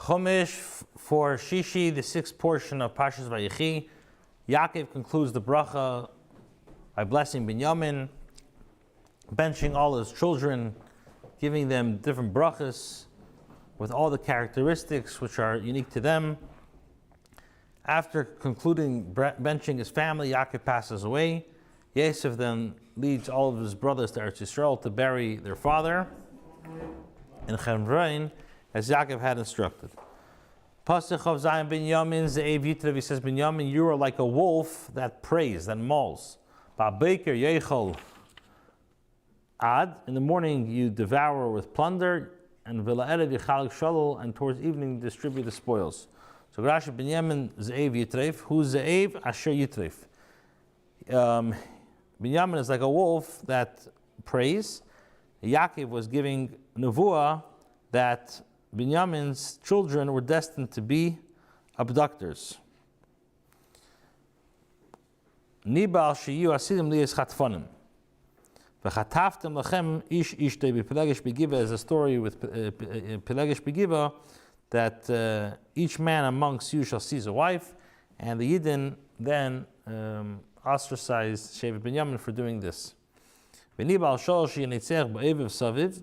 Chumash for Shishi, the sixth portion of Parshas Vayechi. Yaakov concludes the bracha by blessing Binyamin, benching all his children, giving them different brachas with all the characteristics which are unique to them. After concluding benching his family, Yaakov passes away. Yosef then leads all of his brothers to Eretz Yisrael to bury their father in Hebron, as Yaakov had instructed. Pasuk of Zion Binyamin Ze'ev Yitrev, he says, Binyamin, you are like a wolf that preys, that mauls. Ba'beker Yechol Ad, in the morning you devour with plunder, and V'la'erev Yechalik Shalol, and towards evening distribute the spoils. So Rashi, Binyamin Ze'ev Yitrev, who's Ze'ev? Asher Yitrev. Binyamin is like a wolf that preys. Yaakov was giving nevuah that Binyamin's children were destined to be abductors. Nibal sheyu asidim liyes chatfanim. V'chataftem lachem ish ishtei b'pelegish begiva is a story with pelegish begiva that each man amongst you shall seize a wife, and the Yidden then ostracized Shevet Binyamin for doing this. V'nibal shol she'yinitzech ba'eviv saviv,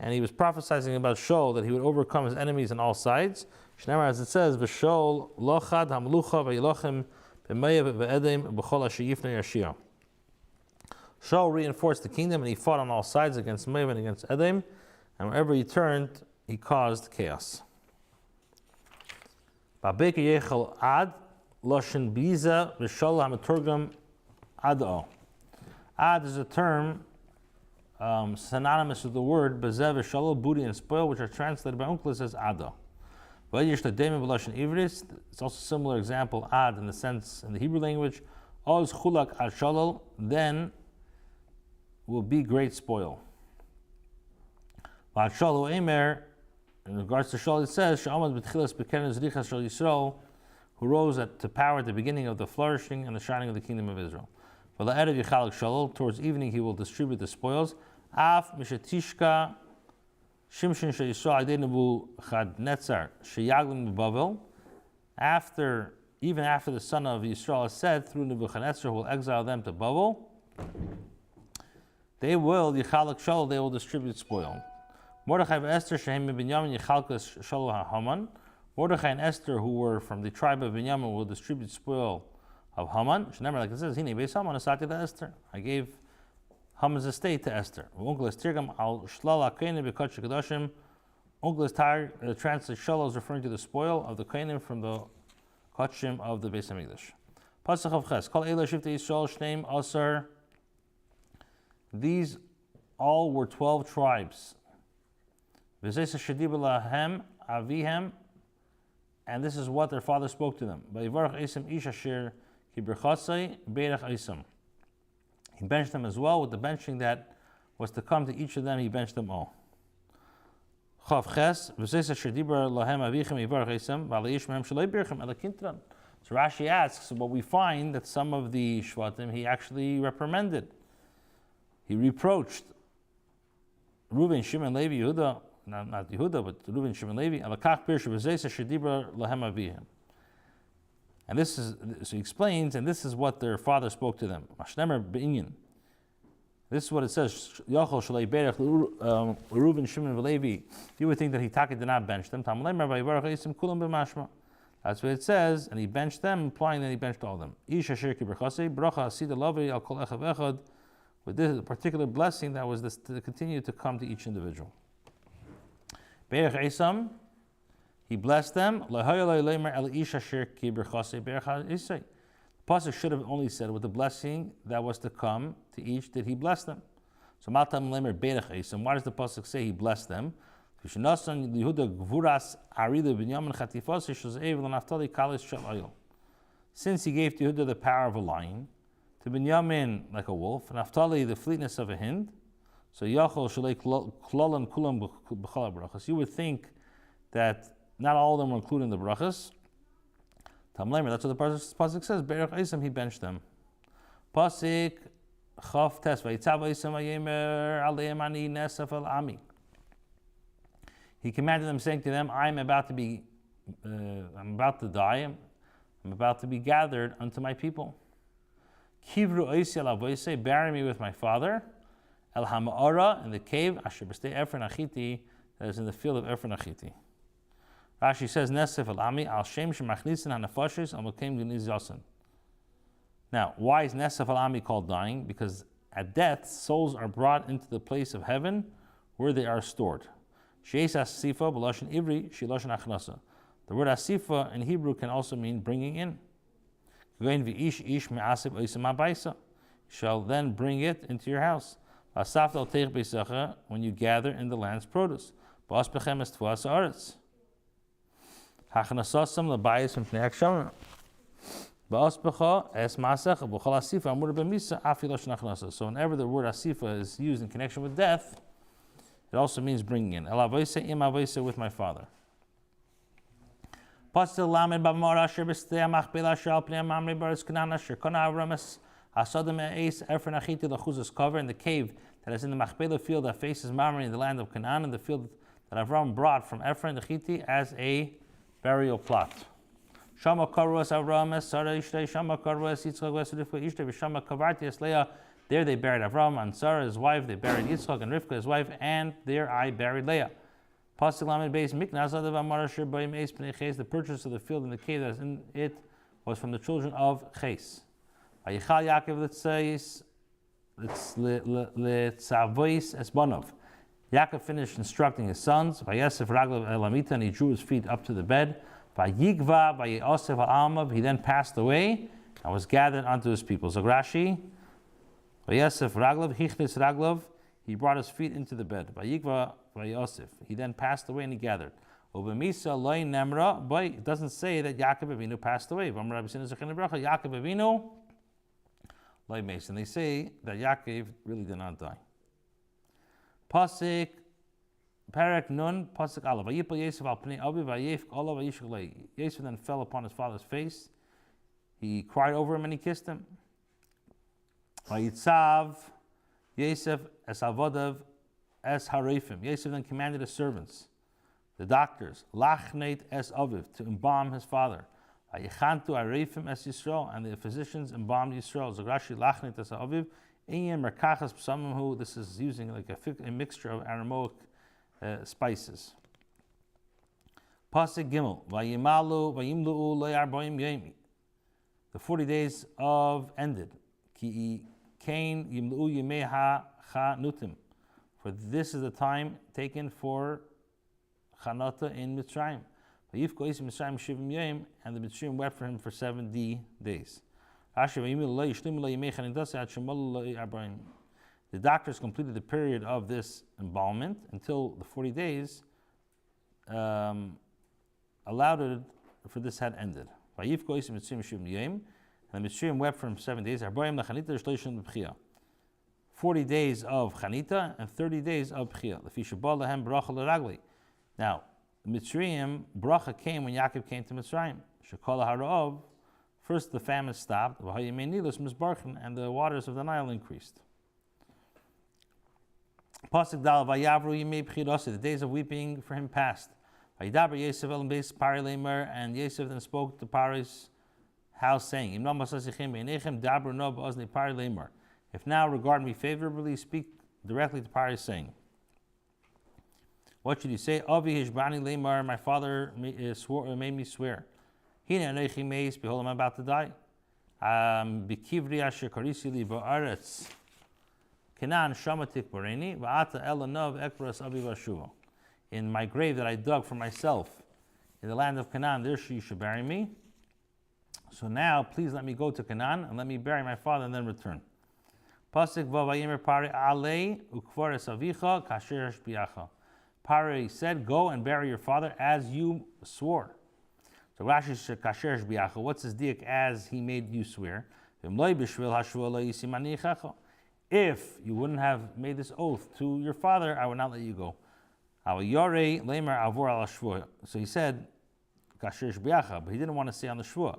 and he was prophesying about Shaul, that he would overcome his enemies on all sides. Shneimar, as it says, V'Shaul lochad hamlucha v'yilochem b'meyav v'edem b'chol asher yifnei yashia. Shaul reinforced the kingdom, and he fought on all sides against Meyav and against Edom, and wherever he turned, he caused chaos. Ba'beker yechel ad loshen biza v'shol hamaturgam ad'o. Ad is a term synonymous with the word bezev v'shalol, booty and spoil, which are translated by Unclus as ada. It's also a similar example, ad, in the sense in the Hebrew language, oz chulak ad shalol, then will be great spoil. Ad shalol emer, in regards to Shaul, it says, Sha'amad b'tchilas b'keres richas shel Yisrael, who rose to power at the beginning of the flourishing and the shining of the kingdom of Israel. V'la'erev yichalak shalol, towards evening he will distribute the spoils. Af mishatishka shimshin sheYisrael adei Nebuchadnezzar sheyaglim b'Bavel. Even after the son of Yisrael is said through Nebuchadnezzar, who will exile them to Bavel, they will yichalak shalol, they will distribute spoil. Mordechai v'Esther shehem Binyamin yichalkas shalol haman. Mordechai and Esther, who were from the tribe of Binyamin, will distribute spoil of Haman. Shneimar, like it says, Hine beis Haman asati to Esther. I gave Haman's estate to Esther. Unclus tirgam al shlal hakenim b'kodesh kedoshim. Unclus translates shalal is referring to the spoil of the kenim from the kodshim of the Beis Hamikdash. Pasuk of Ches. Kol eila shivtei Yisrael shneim asar. These all were 12 tribes. V'zeis shediba lahem avihem. And this is what their father spoke to them. Vayivarach esim ish asher ki berchatzai beirach esim. He benched them as well with the benching that was to come to each of them. He benched them all. Chav ches v'zeis asher dibra lahem avichem yivarach esim v'aleish mehem shalei birchem elakintran. So Rashi asks, but we find that some of the Shvatim he actually reprimanded. He reproached Reuben, Shimon, Levi, Yehuda. Not Yehuda, but Reuben, Shimon, Levi. And this is, so he explains, and this is what their father spoke to them. This is what it says. Reuben, Shimon, Levi. You would think that he did not bench them. That's what it says, and he benched them, implying that he benched all of them. With this particular blessing that was to continue to come to each individual. Be'erach Esam, he blessed them. The pasuk should have only said, with the blessing that was to come to each, did he bless them. So Matam Lemer Be'erach Esam, why does the pasuk say he blessed them? Since he gave to Yehuda the power of a lion, to Binyamin like a wolf, and Naphtali the fleetness of a hind, so Yachol Shalei Klolam Kulam B'Chala Brachas. You would think that not all of them were included in the brachas. Tamlemer, that's what the pasuk says. Be'erach Eisam, he benched them. Pasuk Chav Tes Vayitzav Eisam Vayemer Aleim Ani Nesaf El Ami. He commanded them, saying to them, I'm about to die. I'm about to be gathered unto my people. Kivru oisi ala voise, bury me with my father. El ha'ma'ara, in the cave, asher b'stei Ephron Achiti, that is in the field of Ephron Achiti. Rashi says, Nesef al-ami, al shem shemachnisin hanafashis, al mokem geniz yasin. Now, why is Nesef al-ami called dying? Because at death, souls are brought into the place of heaven where they are stored. Sheis asifa b'lashon ivri, shilashon achnasa. The word asifa in Hebrew can also mean bringing in. You shall then bring it into your house. When you gather in the land's produce. So whenever the word asifa is used in connection with death, it also means bringing in. With my father. Pastel lamed b'mor asher b'stei machpelah asher al pnei mamre baris Canaan asher kona Avramis hasadam eis Ephron Achiti lachuzas cover in the cave that is in the Machpelah field that faces Mamre in the land of Canaan, and the field that Avram brought from Ephron Achiti as a burial plot. Shama karuas Avram Sarah Ishtay Shama karuas Yitzchak v'Rivka Ishtay v'Shama kavarti es Leah. There they buried Avram and Sarah his wife. They buried Yitzchak and Rivka his wife, and there I buried Leah. The purchase of the field in the cave that is in it was from the children of Ches. Yaakov finished instructing his sons. And he drew his feet up to the bed. He then passed away and was gathered unto his people. So Rashi, he brought his feet into the bed. He then passed away and he gathered. But it doesn't say that Yaakov Avinu passed away. Yaakov Avinu, and they say that Yaakov really did not die. Pasuk Perek Nun Pasuk Aleph. Yosef then fell upon his father's face. He cried over him and he kissed him. Vayitzav Yosef es avodav es harifim. Yosef then commanded his servants, the doctors, lachneit es aviv, to embalm his father. Vayichantu harifim es Yisrael, and the physicians embalmed Yisrael. Zagrashi lachneit es aviv. Inyam merkachas p'samim hu. This is using like a mixture of aromatic spices. Pasuk Gimel. Vayimalu vayimlu'u lo'arboim yemi. The 40 days of ended. Ki kain yimlu'u yimeha chanutim. For this is the time taken for Chanata in Mitzrayim. And the Mitzrayim wept for him for 70 days. The doctors completed the period of this embalmment until the 40 days allowed it for this had ended. And the Mitzrayim wept for him 7 days. 40 days of Chanita and 30 days of B'chia. Now, Mitzrayim, bracha came when Yaakov came to Mitzrayim. First the famine stopped, and the waters of the Nile increased. Pasuk Dal, the days of weeping for him passed. And Yosef then spoke to Paro's house, saying, if now regard me favorably, speak directly to Paro, saying, what should you say? Avi hishbani leimar, my father made me swear. Hine anechi meis, behold, I'm about to die. Bikivri asher karisi li ba'aretz. Kenan shamatik bareni, va'ata elanov ekras avi vashuva. In my grave that I dug for myself, in the land of Canaan, there you should bury me. So now, please let me go to Canaan and let me bury my father and then return. Pasuk v'vayimer Paro alei ukvares avicha kasher hashbiacha. Paro said, go and bury your father as you swore. So Rashi says, kasher hashbiacha. What's his diak as he made you swear? If you wouldn't have made this oath to your father, I would not let you go. So he said, kasher hashbiacha, but he didn't want to say on the shvua.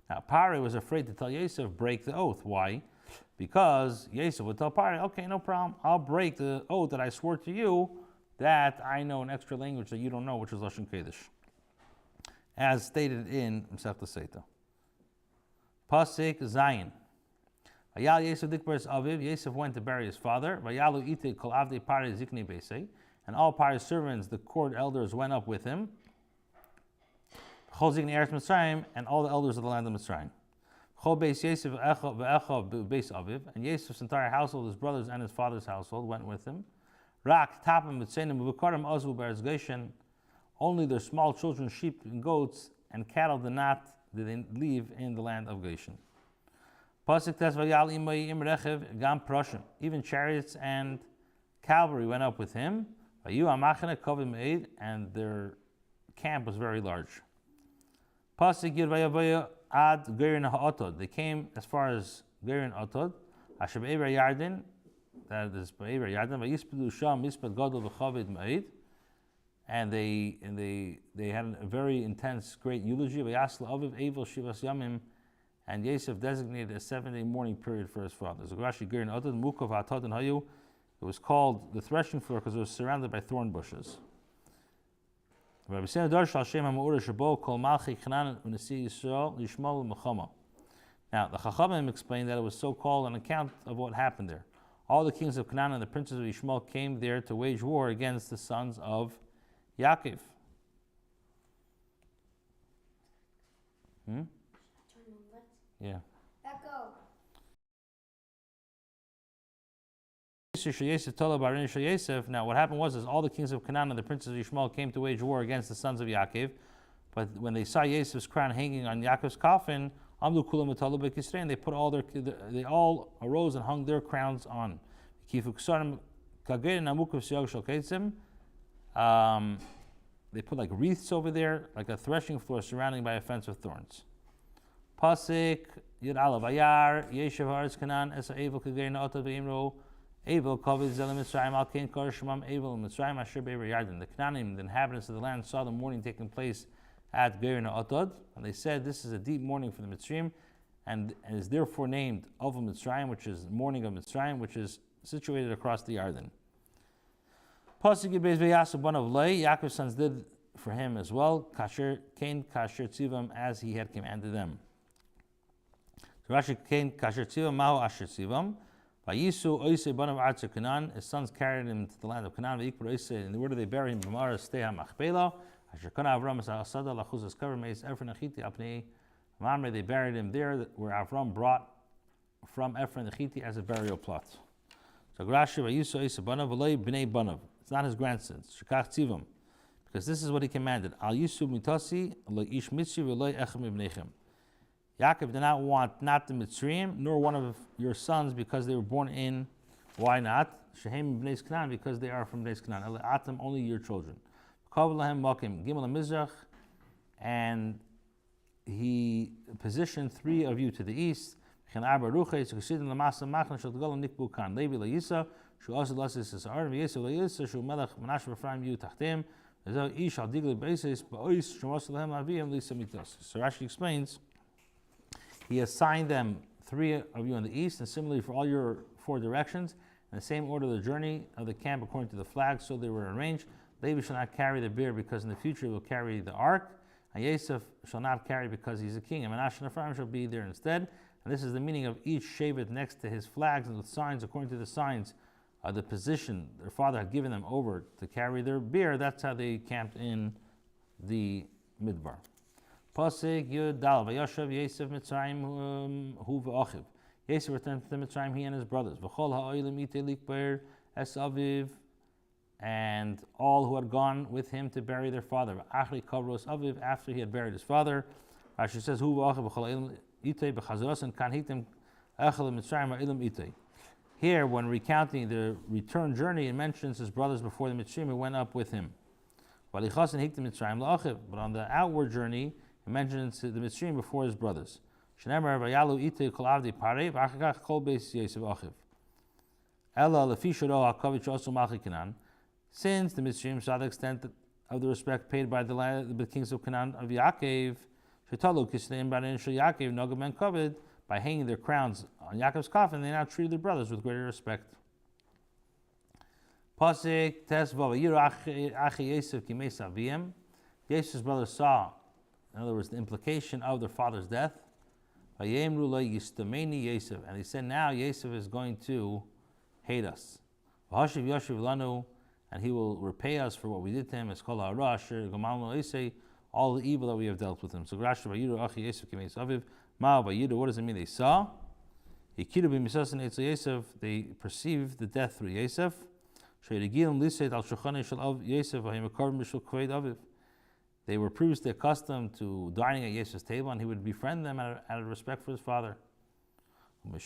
The Now, Pari was afraid to tell Yosef, break the oath. Why? Because Yosef would tell Pari, okay, no problem. I'll break the oath that I swore to you that I know an extra language that you don't know, which is Lashon Kodesh. As stated in Masechta Sotah. Pasuk Zayin. Vayal Yosef dikbaris aviv. Yosef went to bury his father. Vayalu ite kol avdei Pari ziknei beisei. And all Pari's servants, the court elders, went up with him. Chol ziknei eretz Mitzrayim, and all the elders of the land of Mitzrayim. Chol beis Yosef ve'echav beis aviv. And Yosef's entire household, his brothers and his father's household, went with him. Rak tapim mitzenim uvekarim azvu be'eretz Goshen. Only their small children, sheep and goats and cattle did they leave in the land of Goshen. Pasuk tes vayal imay im rechev gam proshim. Even chariots and cavalry went up with him. Vayu amachane kovim eid, and their camp was very large. Pasuk yud vayavaya ad Gerin ha'otod. They came as far as Gerin ha'otod. Asher be'ever Yarden, that is be'ever Yarden. Vayispadu sham mispad gadol v'chavid me'id. And they had a very intense, great eulogy. Vayasla aviv evil shivas yamim, and Yosef designated a 7-day mourning period for his father. Rashi Gerin ha'otod mukov ha'atod and hayu. It was called the threshing floor because it was surrounded by thorn bushes. Now the Chachamim explained that it was so called on account of what happened there. All the kings of Canaan and the princes of Yishmael came there to wage war against the sons of Yaakov. Yeah. Echo. Now what happened was all the kings of Canaan and the princes of Yishmael came to wage war against the sons of Yaakov. But when they saw Yosef's crown hanging on Yaakov's coffin, they put they all arose and hung their crowns on. They put like wreaths over there, like a threshing floor surrounding by a fence of thorns. Pasik Yud Alav Ayar Yeshav Haaretz Canaan Esa Evil Kagein Otad Ve'imro Evil Kovid Zelim Mitzrayim Al Kain Kor Shemam Evil Mitzrayim Asher Be'er Yarden. The Canaanim, the inhabitants of the land, saw the mourning taking place at Gerin Otad, and they said, "This is a deep mourning for the Mitzrayim, and is therefore named Ovul Mitzrayim, which is mourning of Mitzrayim, which is situated across the Yarden." Pasuk Yud Beis V'Yasu Ban of Lei, Yaakov's sons did for him as well, Kasher Kain Kasher Tzivam, as he had commanded them. So Rashi Kain Kasher Tzivam Mahu Asher Tzivam. Vayisu Oisei Ban of Artzer Canaan, his sons carried him to the land of Canaan. V'ikbar Oisei, and where did they bury him? B'mara Steha Machpelah. Asher Kana Avram Asada Lachuzas Kaver Meis Efron Achiti Apnei Mamre. They buried him there, where Avram brought from Ephron the Chiti as a burial plot. So Rashi Vayisu Oisei Ban of V'lei Bnei Banav. It's not his grandsons. Shekach Tzivam, because this is what he commanded: Al Yisub Mitasi Lo Ish Mitzri V'lei Echem Ibnechem. Yaakov did not want not the Mitzrayim nor one of your sons because they were born in. Why not? Shehem Bnei Canaan, because they are from Bnei Canaan. El Atam, only your children. Kav Lahem Makim Gimel Mizrach, and he positioned 3 of you to the east. Chen Arba Ruchay Sukhsidin Lamasa Machna Shel Tgolam Nikbu Kan Levi LaYisa Shu Asad Lasis Sisar V'Yesel LaYisa Shu Melech Manash V'Ephraim Yu Tachtem V'Zeh Ish Al Digli B'Eises B'Ois Shu Asad Lahem Aviyam Lisa Mitos. So Rashi explains, he assigned them 3 of you in the east, and similarly for all your 4 directions, in the same order of the journey of the camp according to the flag, so they were arranged. Levi shall not carry the bear because in the future he will carry the ark, and Yosef shall not carry because he's a king, and Manasseh and Ephraim shall be there instead. And this is the meaning of each shevet next to his flags and with signs according to the signs of the position their father had given them over to carry their bear. That's how they camped in the midbar. Pasuk Yud Dal Vayashav Yosef Mitzrayim Hu V'Achiv. Yosef returned to Mitzrayim, he and his brothers. V'chol ha'olim itei likber es aviv, and all who had gone with him to bury their father. V'achri kavros aviv, after he had buried his father. Rashi says Hu V'Achiv V'chol ha'olim itei b'chazaros and kan hitem echel Mitzrayim ha'olim itei. Here, when recounting the return journey, it mentions his brothers before the Mitzrayim who went up with him. V'alichas and hitem Mitzrayim la'achiv, but on the outward journey, it mentions the Mitzrayim before his brothers. Shneimar vayalu itei kol avdei parei v'achakach kol beis Yosef achiv. Ela lefi shoro ha'kavich osu malchi Canaan. Since the Mitzrayim saw the extent of the respect paid by the kings of Canaan of Yaakov, By hanging their crowns on Yaakov's coffin, they now treated their brothers with greater respect. Pasik Tesvav Achi Yosef Kimes Aviyim. Yosef's brothers saw, in other words, the implication of their father's death. Vayemru lo yistameni Yosef, and they said, now Yosef is going to hate us. V'hashiv Yoshev lanu, and he will repay us for what we did to him. It's called ha'ara asher gamalnu eisei, all the evil that we have dealt with him. So Rashi Vayiru Achi Yosef Kimes Aviv. Ma Vayiru, what does it mean? They saw. Yikiru b'misasan etzel Yosef. They perceived the death through Yosef. They were previously accustomed to dining at Yosef's table, and he would befriend them out of respect for his father. And when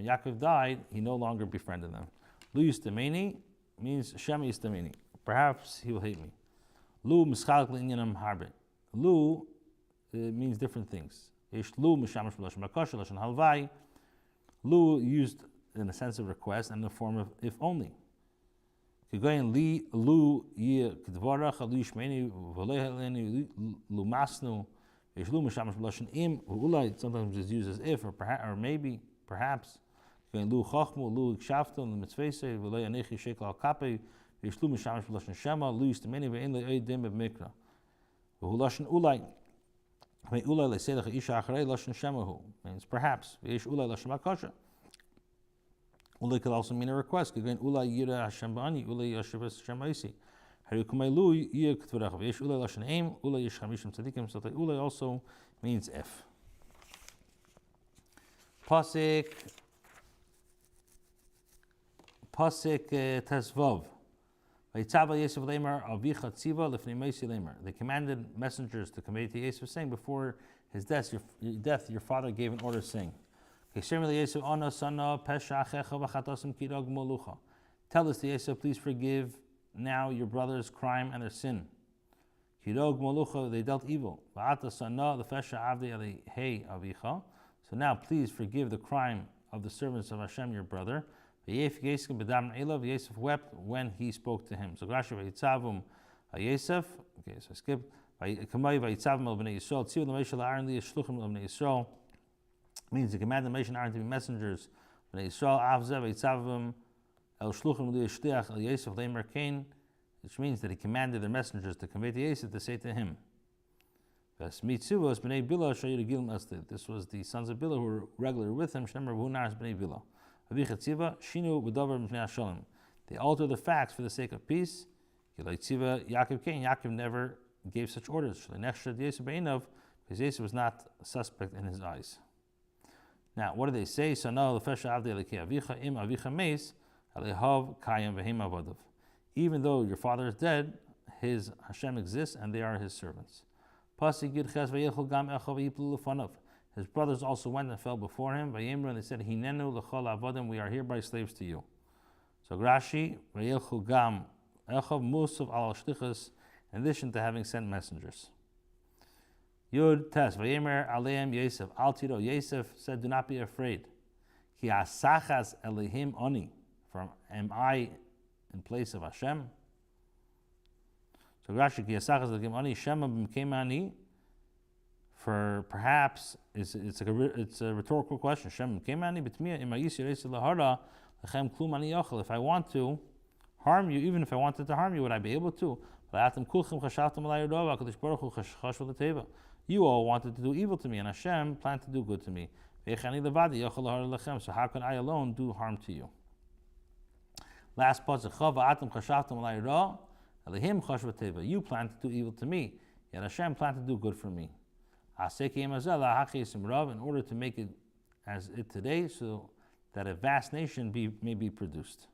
Yaakov died, he no longer befriended them. Lu yistameni means Shema yistameni. Perhaps he will hate me. Lu mischalek l'inyanam harbe. Lu means different things. Lu mishamash b'lashon bakasha, lashon halvai. Lu used in a sense of request and in the form of if only. Sometimes it's used as if, or perhaps, or maybe, perhaps. Lu means perhaps. Ula could also mean a request. Ula yira Hashem ba'ani, ula yashavas Hashem ha'isi. Harikumailu yir k'tvarach. V'yesh ula lashon aim, ula yesh chamishim tzadikim. So that ula also means if. Pasik Tesvav. Vayitzav Yosef leimar avicha tziva lefnei meisi leimar. They commanded messengers to convey to Yosef, saying, before his death, your father gave an order, saying, tell us to Yosef, please forgive now your brother's crime and their sin. They dealt evil. So now please forgive the crime of the servants of Hashem, your brother. Yosef wept when he spoke to him. So Yosef, okay, so skip. Means he commanded the nation Aaron to be messengers. When Yisrael Avzev Yitzavim El Shluchim Liyashtiach El Yosef Leimer Kain, which means that he commanded their messengers to convey to Yosef to say to him. This was the sons of Bila who were regular with him. They altered the facts for the sake of peace. Yaakov never gave such orders. Because Yosef was not a suspect in his eyes. Now, what do they say? So now even though your father is dead, his Hashem exists and they are his servants. His brothers also went and fell before him. And they said, we are hereby slaves to you. So Rashi, in addition to having sent messengers. Yud Tes Vayemer Aleim Yosef Al Tiro. Yosef said, do not be afraid. Ki asachas Elihim Oni. For am I in place of Hashem? So Rashi Ki asachas Elihim Oni Shema b'mkemani. For perhaps it's a rhetorical question. Shem b'mkemani b'tmiya imayis yiresi lahara lechem klum ani yochel. If I want to harm you, even if I wanted to harm you, would I be able to? You all wanted to do evil to me, and Hashem planned to do good to me. So how can I alone do harm to you? Last part, you planned to do evil to me, yet Hashem planned to do good for me. In order to make it as it today, so that a vast nation may be produced.